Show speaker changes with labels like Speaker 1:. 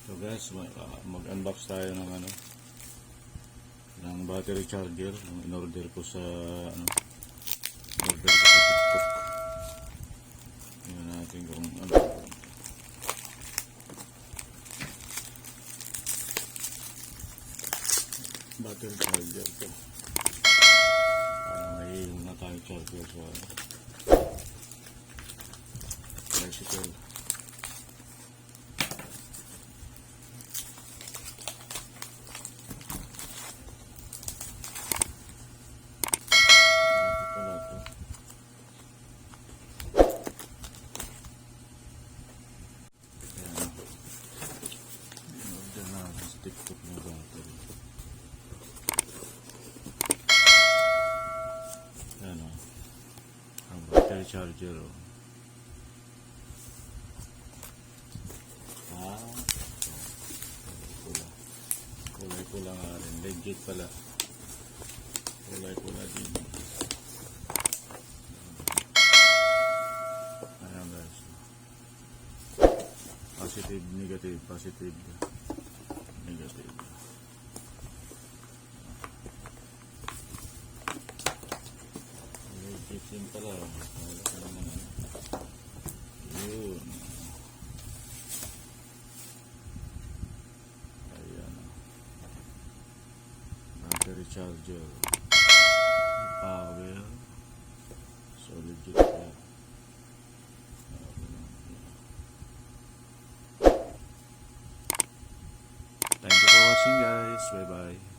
Speaker 1: So guys, mag-unbox tayo ng ng battery charger yung in-order ko sa in-order ko sa TikTok. Tingnan natin kung battery charger to. May na tayo charger sa bicycle. TikTok na battery. Yan o. Ang battery charger o. Kulay-pula nga rin. Legit pala. Kulay-pula din. Ayan guys. Positive, negative, positive. Negative. Legit din pala. Wala ka naman. Yun. Ayan. Battery charger. Power. So legit pala. Thank you for watching guys. Bye bye.